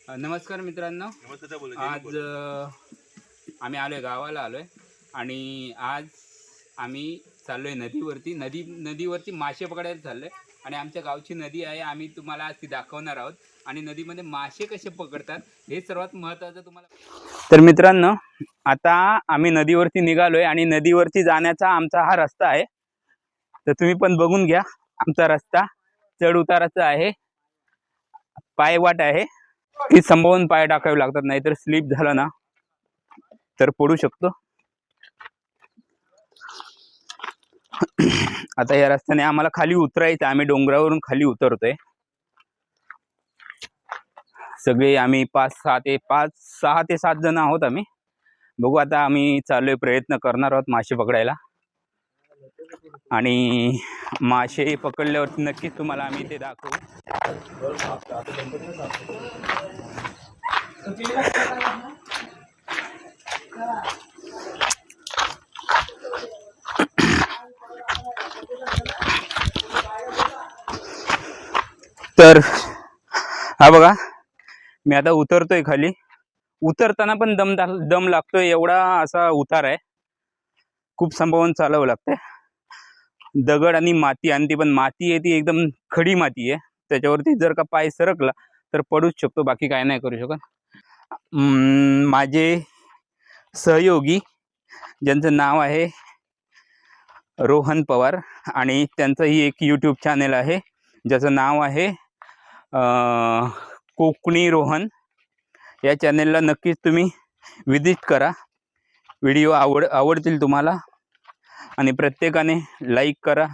नमस्कार मित्रांनो, आज आम्ही आलोय गावाला आलोय आणि आज आम्ही चाललोय नदीवरती मासे पकडायला चाललोय आणि आमच्या गावची नदी आहे. आम्ही तुम्हाला आज ती दाखवणार आहोत आणि नदीमध्ये मासे कसे पकडतात हे सर्वात महत्त्वाचं तुम्हाला. तर मित्रांनो, आता आम्ही नदीवरती निघालोय आणि नदीवरती जाण्याचा आमचा हा रस्ता आहे. तर तुम्ही पण बघून घ्या, आमचा रस्ता चढ उताराचा आहे, पायवाट आहे. ती संभवून पाय टाकावे लागतात, नाहीतर स्लिप झालं ना तर पडू शकतो. आता या रस्त्याने आम्हाला खाली उतरायचं, आम्ही डोंगरावरून खाली उतरतोय. सगळे आम्ही 6 ते 7 जण आहोत. आम्ही बघू, आता आम्ही चाललोय, प्रयत्न करणार आहोत मासे पकडायला आणि मासे पकडल्यावरती नक्कीच तुम्हाला आम्ही ते दाखवू. तर हा बघा, मी आता उतरतोय खाली. उतरताना पण दम लागतोय, एवढा असा उतार आहे. खूप संभावून चालावं लागतंय. दगड आणि माती, आणि ती पण माती आहे ती एकदम खडी माती आहे. त्याच्यावरती जर का पाय सरकला तर पडूच शकतो, बाकी काय नाही करू शकत. माझे सहयोगी, ज्यांचं नाव आहे रोहन पवार, आणि त्यांचंही एक यूट्यूब चॅनेल आहे ज्याचं नाव आहे कोकणी रोहन. या चॅनेलला नक्कीच तुम्ही विजिट करा. व्हिडिओ आवडतील तुम्हाला, आणि प्रत्येकाने लाईक करा,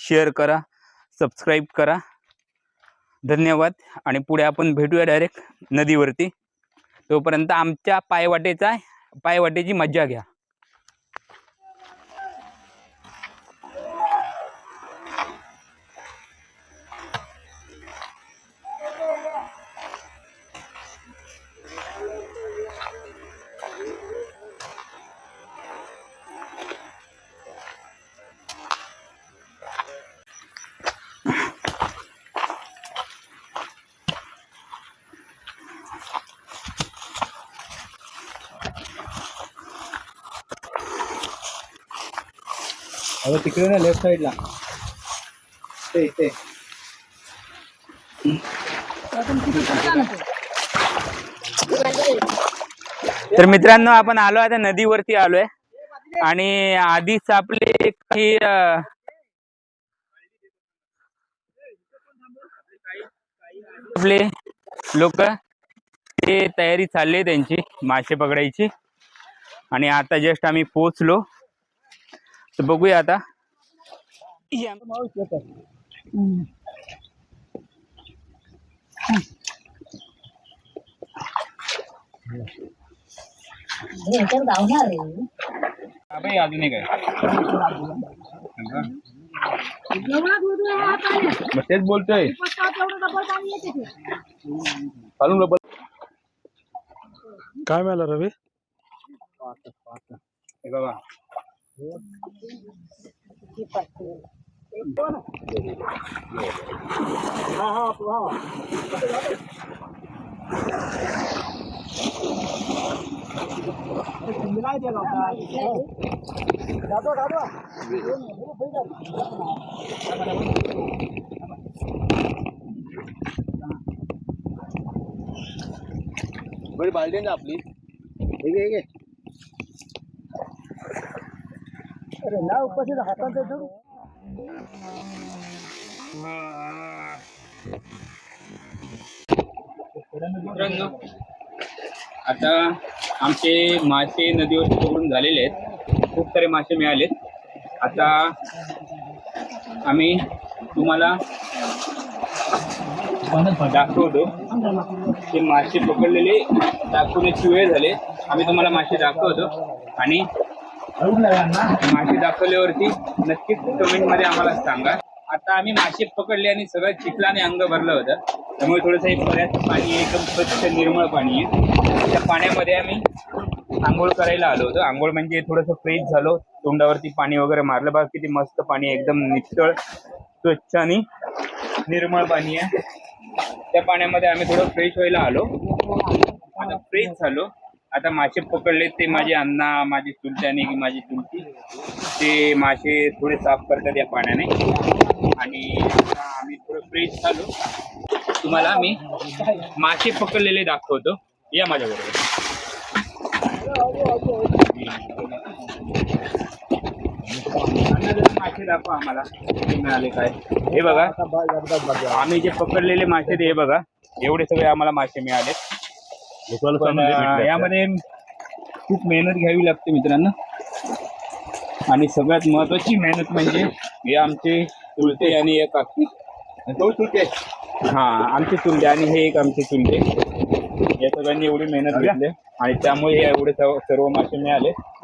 शेअर करा, सबस्क्राईब करा. धन्यवाद. आणि पुढे आपण भेटूया डायरेक्ट नदीवरती. तोपर्यंत आमच्या पायवाटेची मज्जा घ्या. आता तिकडे ना लेफ्ट साईडला ते तर मित्रांनो, आपण आलो आता नदीवरती आलोय आणि आधीच आपले काही आपले लोक ते तयारी चालली त्यांची मासे पकडायची, आणि आता जस्ट आम्ही पोहोचलो. तर बघूया आता. अजून एक आहे, तेच बोलतोय. काय मिळालं रवी? हे बघा, बरी बाल्टी ना आपली. हे अरे ना उपस्थित हातात धरू. मित्रांनो, आता आमचे मासे नदीवरती पकडून झालेले आहेत. खूप सारे मासे मिळालेत. आता आम्ही तुम्हाला दाखवतो. ते मासे पकडलेले दाखवण्याची वेळ झाली. आम्ही तुम्हाला मासे दाखवतो, आणि मासे दाखवल्यावरती नक्कीच कमेंटमध्ये आम्हाला सांगा. आता आम्ही मासे पकडले आणि सगळं चिखलाने अंग भरलं होतं, त्यामुळे थोडंसं बऱ्याच पाणी, एकदम स्वच्छ निर्मळ पाणी आहे. त्या पाण्यामध्ये आम्ही आंघोळ करायला आलो होतो. आंघोळ म्हणजे थोडंसं फ्रेश झालो, तोंडावरती पाणी वगैरे मारलं. बघा किती मस्त पाणी, एकदम नितळ, स्वच्छ आणि निर्मळ पाणी आहे. त्या पाण्यामध्ये आम्ही थोडं फ्रेश व्हायला आलो. आता फ्रेश झालो. आता मासे पकडले ते माझे अण्णा, माझी चुलती आणि माझी चुलती ते मासे थोडे साफ करतात या पाण्याने. आणि आता आम्ही थोडं फ्रेश झालो. तुम्हाला मी मासे पकडलेले दाखवतो, या माझ्याबरोबर. मासे दाखवा आम्हाला मिळाले काय. हे बघा आम्ही जे पकडलेले मासे ते हे बघा, एवढे सगळे आम्हाला मासे मिळाले. पण यामध्ये खूप मेहनत घ्यावी लागते मित्रांनो. आणि सगळ्यात महत्वाची मेहनत म्हणजे हे आमचे चुलते आणि एक काकी. हा आमचे चुलते आणि हे एक आमचे चुलते. या सगळ्यांनी एवढी मेहनत घेतली आणि त्यामुळे हे एवढे सर्व मासे मिळाले.